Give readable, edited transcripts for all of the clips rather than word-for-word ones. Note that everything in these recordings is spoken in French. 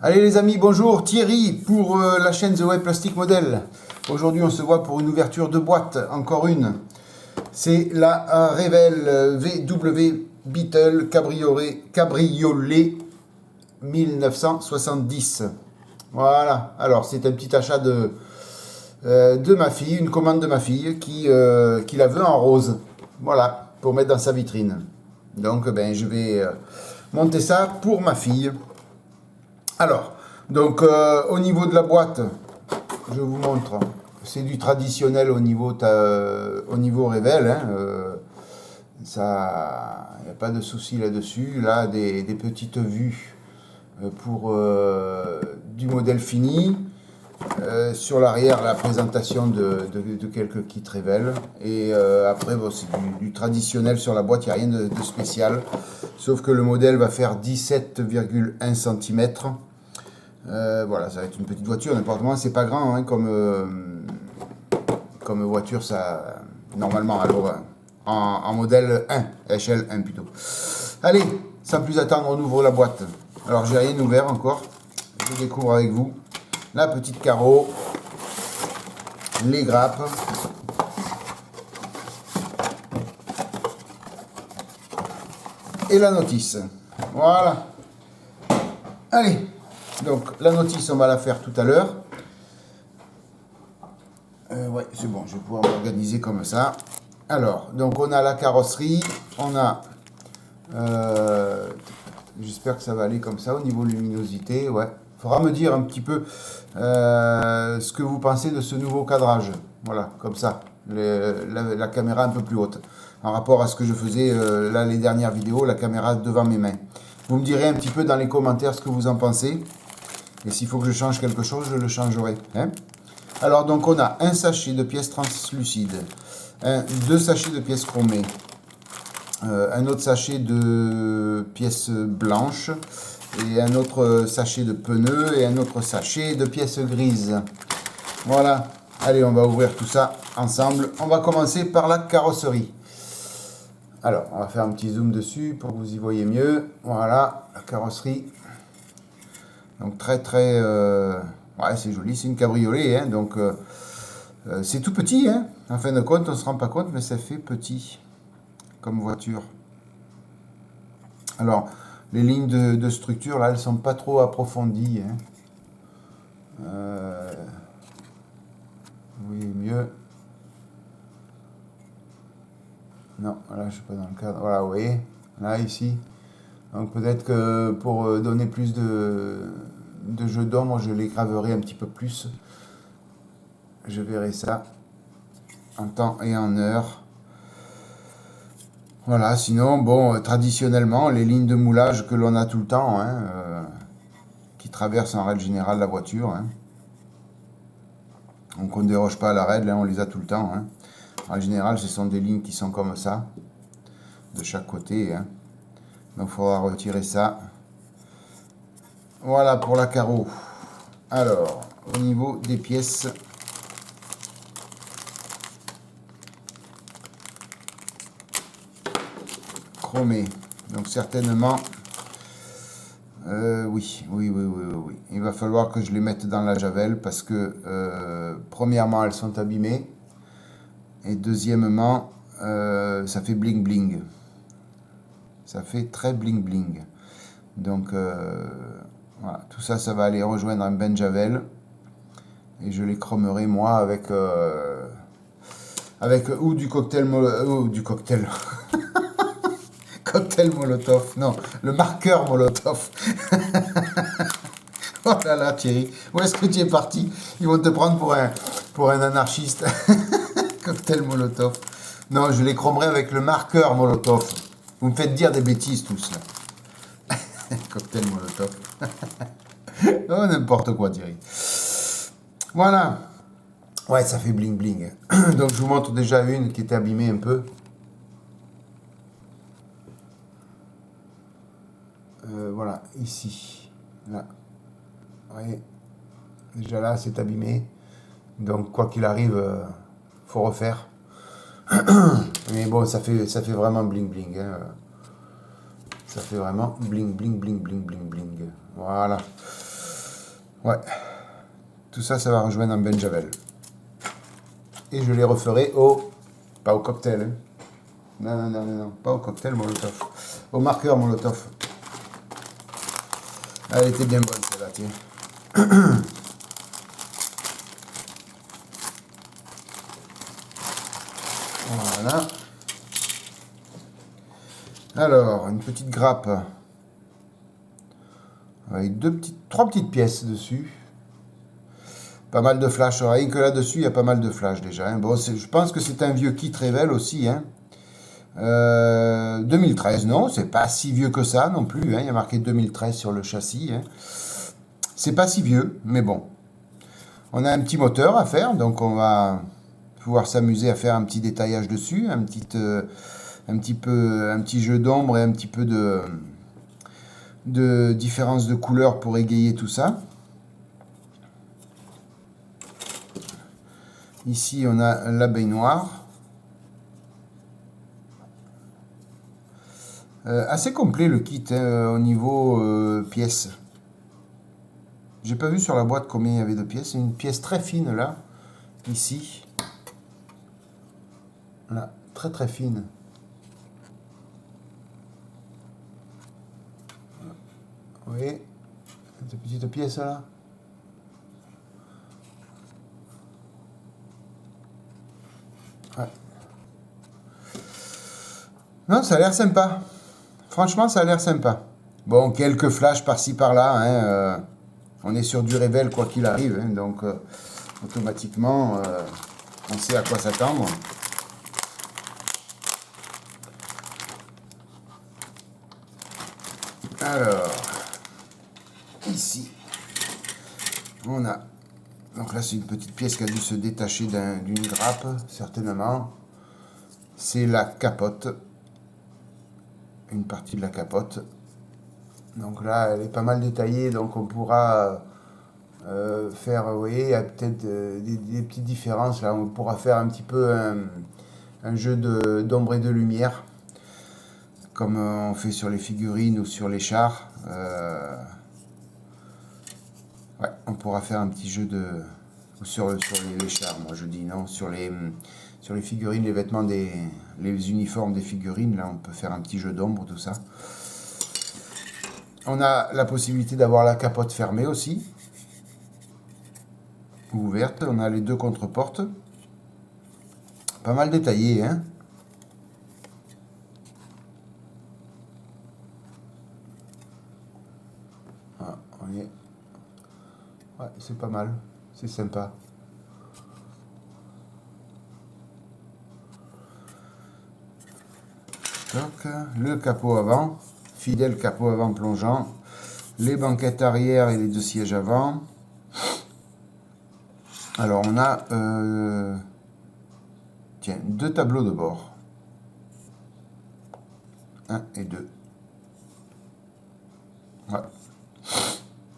Allez les amis, bonjour, Thierry pour la chaîne The Web Plastic Model. Aujourd'hui on se voit pour une ouverture de boîte, encore une. C'est la Revell VW Beetle Cabriolet 1970. Voilà, alors c'est un petit achat de ma fille, une commande de ma fille qui la veut en rose. Voilà, pour mettre dans sa vitrine. Donc ben, je vais monter ça pour ma fille. Alors, donc au niveau de la boîte, je vous montre, c'est du traditionnel au niveau Revell, hein, ça, il n'y a pas de souci là-dessus. Là, des petites vues pour du modèle fini. Sur l'arrière, la présentation de quelques kits Revell. Et après, bon, c'est du traditionnel sur la boîte, il n'y a rien de spécial. Sauf que le modèle va faire 17,1 cm. Voilà, ça va être une petite voiture, n'importe comment, c'est pas grand hein, comme voiture, ça, normalement, alors, en modèle 1, échelle 1 plutôt. Allez, sans plus attendre, on ouvre la boîte. Alors, j'ai rien ouvert encore, je découvre avec vous la petite carreau, les grappes, et la notice. Voilà. Allez, donc la notice, on va la faire tout à l'heure. Ouais, c'est bon, je vais pouvoir m'organiser comme ça. Alors, donc on a la carrosserie, on a... j'espère que ça va aller comme ça au niveau luminosité, ouais. Faudra me dire un petit peu ce que vous pensez de ce nouveau cadrage. Voilà, comme ça. La caméra un peu plus haute. En rapport à ce que je faisais là, les dernières vidéos, la caméra devant mes mains. Vous me direz un petit peu dans les commentaires ce que vous en pensez. Et s'il faut que je change quelque chose, je le changerai. Hein. Alors, donc, on a un sachet de pièces translucides. Deux sachets de pièces chromées. Un autre sachet de pièces blanches. Et un autre sachet de pneus et un autre sachet de pièces grises. Voilà. Allez, on va ouvrir tout ça ensemble. On va commencer par la carrosserie. Alors, on va faire un petit zoom dessus pour que vous y voyez mieux. Voilà, la carrosserie. Donc très ouais, c'est joli, c'est une cabriolet. Hein, donc c'est tout petit. Hein. En fin de compte, on ne se rend pas compte, mais ça fait petit comme voiture. Alors, les lignes de structure, là, elles sont pas trop approfondies. Hein. Vous voyez mieux. Non, là, je suis pas dans le cadre. Voilà, vous voyez. Là, ici. Donc, peut-être que pour donner plus de jeu d'ombre, je les graverai un petit peu plus. Je verrai ça en temps et en heure. Voilà, sinon, bon, traditionnellement, les lignes de moulage que l'on a tout le temps, hein, qui traversent en règle générale la voiture. Hein. Donc, on ne déroge pas à la règle, hein, on les a tout le temps. Hein. En général, ce sont des lignes qui sont comme ça, de chaque côté. Hein. Donc, il faudra retirer ça. Voilà pour la carreau. Alors, au niveau des pièces... chromées. Donc, certainement... oui. Il va falloir que je les mette dans la javel parce que, premièrement, elles sont abîmées. Et deuxièmement, ça fait bling bling. Ça fait très bling bling. Donc, voilà, tout ça, ça va aller rejoindre un bain de javel. Et je les chromerai, moi, avec ou du cocktail... ou du cocktail... cocktail Molotov. Non, le marqueur Molotov. Oh là là, Thierry. Où est-ce que tu es parti? Ils vont te prendre pour un anarchiste. Cocktail Molotov. Non, je les chromerai avec le marqueur Molotov. Vous me faites dire des bêtises tous là. Cocktail Molotov. Oh, n'importe quoi, Thierry. Voilà. Ouais, ça fait bling bling. Donc je vous montre déjà une qui était abîmée un peu. Voilà, ici. Là. Vous voyez, déjà là, c'est abîmé. Donc quoi qu'il arrive, faut refaire. Mais bon, ça fait vraiment bling bling, hein. Ça fait vraiment bling bling bling bling bling bling. Voilà. Ouais. Tout ça, ça va rejoindre un Benjavel. Et je les referai au... Pas au cocktail, hein. Non, non, non, non, non. Pas au cocktail Molotov. Au marqueur Molotov. Elle était bien bonne celle-là, tiens. Voilà. Alors, une petite grappe avec trois petites pièces dessus. Pas mal de flash. Rien que là-dessus, il y a pas mal de flash déjà, hein. Bon, je pense que c'est un vieux kit Revell aussi, hein. 2013, non, c'est pas si vieux que ça non plus, hein. Il y a marqué 2013 sur le châssis, hein. C'est pas si vieux, mais bon. On a un petit moteur à faire, donc on va pouvoir s'amuser à faire un petit détaillage dessus, un petit jeu d'ombre et un petit peu de différence de couleur pour égayer tout ça. Ici, on a la baignoire. Assez complet le kit, hein, au niveau pièces. J'ai pas vu sur la boîte combien il y avait de pièces. C'est une pièce très fine là, ici. Là, très très fine. Vous voyez, cette petite pièce là. Ouais. Non, ça a l'air sympa. Franchement, ça a l'air sympa. Bon, quelques flashs par-ci par-là, hein, on est sur du Revell quoi qu'il arrive, hein, donc automatiquement, on sait à quoi s'attendre. Alors, ici, on a... Donc là, c'est une petite pièce qui a dû se détacher d'une grappe, certainement. C'est la capote. Une partie de la capote. Donc là, elle est pas mal détaillée, donc on pourra faire, vous voyez, il y a peut-être des petites différences. Là, on pourra faire un petit peu un jeu d'ombre et de lumière, comme on fait sur les figurines ou sur les chars. Ouais, on pourra faire un petit jeu de... Sur les chars, moi je dis non, sur les figurines, les vêtements les uniformes des figurines, là on peut faire un petit jeu d'ombre, tout ça. On a la possibilité d'avoir la capote fermée aussi, ou ouverte. On a les deux contre-portes. Pas mal détaillé, hein. Ah, on y est. Ouais, c'est pas mal, c'est sympa. Donc, le capot avant, fidèle capot avant plongeant, les banquettes arrière et les deux sièges avant. Alors on a tiens, deux tableaux de bord. 1 et 2. Ouais.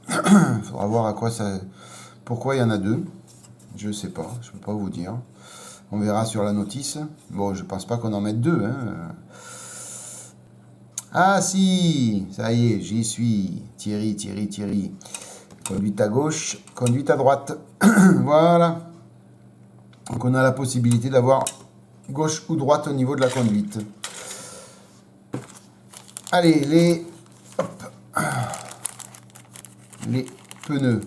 Il faudra voir à quoi ça... Pourquoi il y en a deux. Je sais pas, je peux pas vous dire. On verra sur la notice. Bon, je pense pas qu'on en mette deux, hein. Ah si, ça y est, j'y suis. Thierry, Thierry, Thierry. Conduite à gauche, conduite à droite. Voilà. Donc on a la possibilité d'avoir gauche ou droite au niveau de la conduite. Allez, les pneus.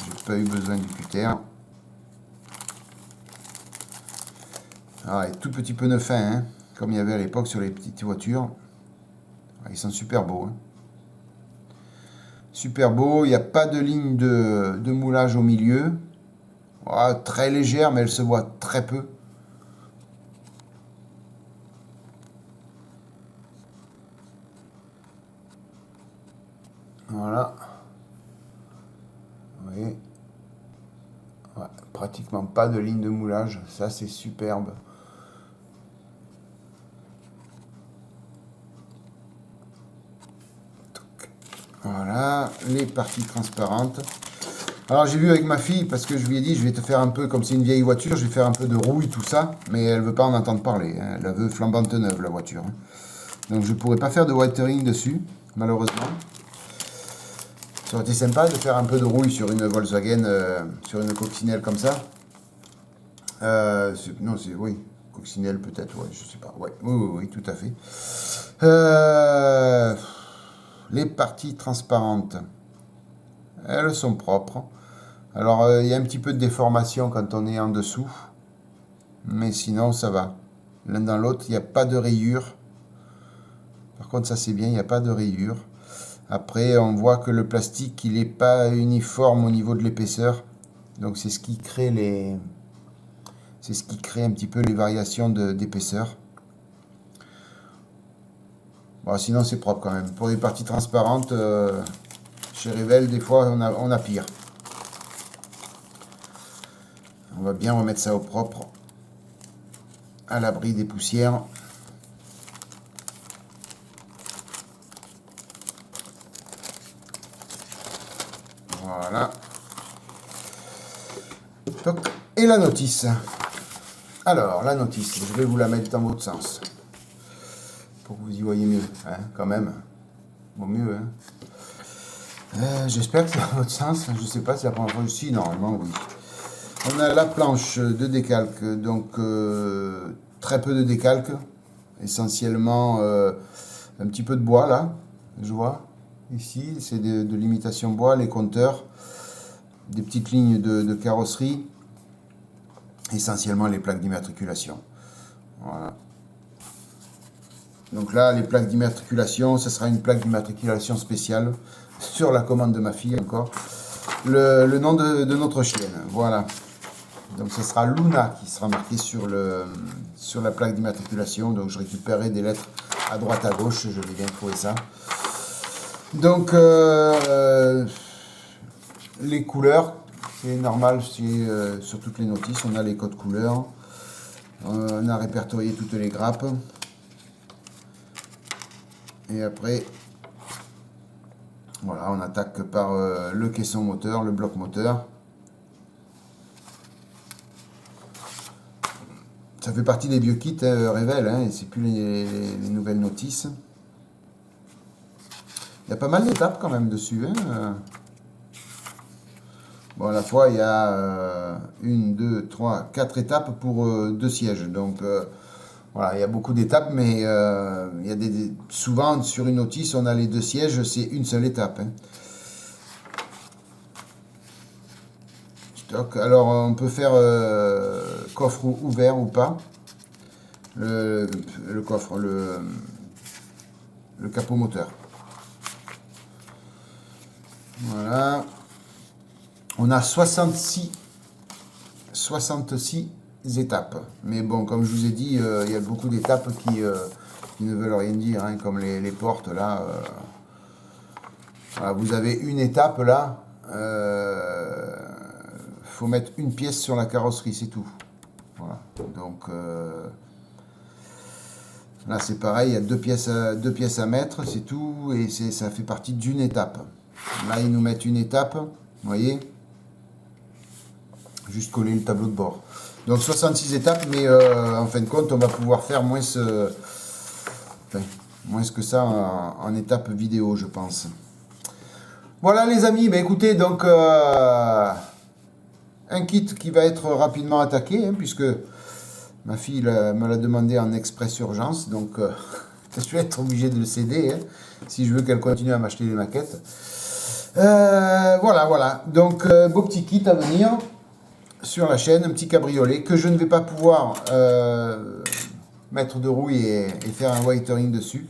J'ai pas eu besoin du cutter. Ah, et tout petit pneu fin, hein, comme il y avait à l'époque sur les petites voitures. Ah, ils sont super beaux, hein. Super beau, il n'y a pas de ligne de moulage au milieu. Ah, très légère, mais elle se voit très peu. Voilà. voyez, ouais, pratiquement pas de ligne de moulage, ça c'est superbe. Voilà, les parties transparentes. Alors j'ai vu avec ma fille, parce que je lui ai dit, je vais te faire un peu, comme c'est une vieille voiture, je vais faire un peu de rouille, tout ça, mais elle veut pas en entendre parler, hein. Elle la veut flambante neuve, la voiture, hein. Donc je pourrais pas faire de watering dessus, malheureusement. Ça aurait été sympa de faire un peu de rouille sur une Volkswagen, sur une coccinelle comme ça. Non, c'est, oui, coccinelle peut-être, ouais, je sais pas, ouais, oui, tout à fait. Les parties transparentes, elles sont propres. Alors, il y a un petit peu de déformation quand on est en dessous, mais sinon, ça va. L'un dans l'autre, il n'y a pas de rayures. Par contre, ça c'est bien, il n'y a pas de rayures. Après, on voit que le plastique, il n'est pas uniforme au niveau de l'épaisseur. Donc, c'est ce qui crée c'est ce qui crée un petit peu les variations d'épaisseur. Bon, sinon, c'est propre quand même. Pour les parties transparentes, chez Revell, des fois, on a pire. On va bien remettre ça au propre, à l'abri des poussières. Voilà. Et la notice. Alors, la notice, je vais vous la mettre dans votre sens. Pour que vous y voyez mieux, hein, quand même. Bon, mieux, hein. J'espère que c'est dans votre sens. Je ne sais pas si c'est la première fois. Si, normalement, oui. On a la planche de décalque, donc très peu de décalque. Essentiellement, un petit peu de bois, là, je vois. Ici, c'est de l'imitation bois, les compteurs, des petites lignes de carrosserie, essentiellement les plaques d'immatriculation. Voilà. Donc là, les plaques d'immatriculation, ce sera une plaque d'immatriculation spéciale sur la commande de ma fille encore. Le nom de notre chienne, voilà. Donc ce sera Luna qui sera marqué sur la plaque d'immatriculation. Donc je récupérerai des lettres à droite à gauche, je vais bien trouver ça. Donc les couleurs, c'est normal, sur toutes les notices, on a les codes couleurs. On a répertorié toutes les grappes. Et après, voilà, on attaque par le caisson moteur, le bloc moteur. Ça fait partie des vieux kits Revell, hein, et c'est plus les nouvelles notices. Il y a pas mal d'étapes quand même dessus, hein. Bon, à la fois, il y a 1, 2, 3, 4 étapes pour 2 sièges. Donc, voilà, il y a beaucoup d'étapes, mais il y a souvent, sur une notice, on a les 2 sièges, c'est une seule étape, hein. Alors, on peut faire coffre ouvert ou pas. Le coffre, le capot moteur. Voilà. On a 66 étapes. Mais bon, comme je vous ai dit, il y a beaucoup d'étapes qui ne veulent rien dire, hein, comme les portes là. Voilà, vous avez une étape là. Faut mettre une pièce sur la carrosserie, c'est tout. Voilà. Donc là c'est pareil, il y a deux pièces à mettre, c'est tout, et ça fait partie d'une étape. Là ils nous mettent une étape, vous voyez, juste coller le tableau de bord. Donc 66 étapes, mais en fin de compte on va pouvoir faire moins que ça en étape vidéo, je pense. Voilà les amis, ben écoutez, donc un kit qui va être rapidement attaqué, hein, puisque ma fille me l'a demandé en express urgence, donc je vais être obligé de le céder, hein, si je veux qu'elle continue à m'acheter des maquettes. Voilà. Donc, beau petit kit à venir sur la chaîne, un petit cabriolet que je ne vais pas pouvoir mettre de rouille et faire un whitering dessus.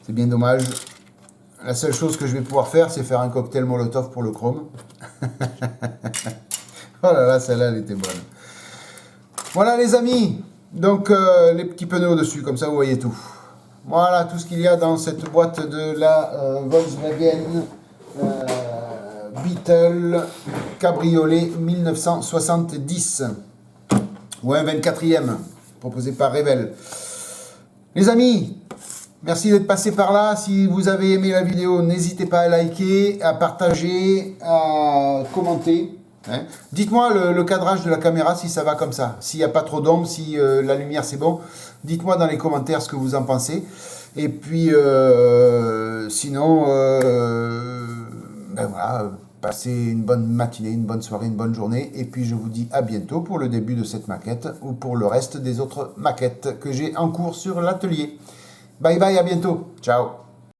C'est bien dommage. La seule chose que je vais pouvoir faire, c'est faire un cocktail Molotov pour le chrome. Oh là là, celle-là, elle était bonne. Voilà les amis, donc les petits pneus au-dessus, comme ça vous voyez tout. Voilà tout ce qu'il y a dans cette boîte de la Volkswagen Beetle Cabriolet 1970. Ou un 24e, proposé par Revel. Les amis, merci d'être passé par là. Si vous avez aimé la vidéo, n'hésitez pas à liker, à partager, à commenter. Hein. Dites-moi le cadrage de la caméra si ça va comme ça. S'il n'y a pas trop d'ombre, si la lumière c'est bon. Dites-moi dans les commentaires ce que vous en pensez. Et puis, sinon, ben voilà, passez une bonne matinée, une bonne soirée, une bonne journée. Et puis, je vous dis à bientôt pour le début de cette maquette ou pour le reste des autres maquettes que j'ai en cours sur l'atelier. Bye bye, à bientôt. Ciao.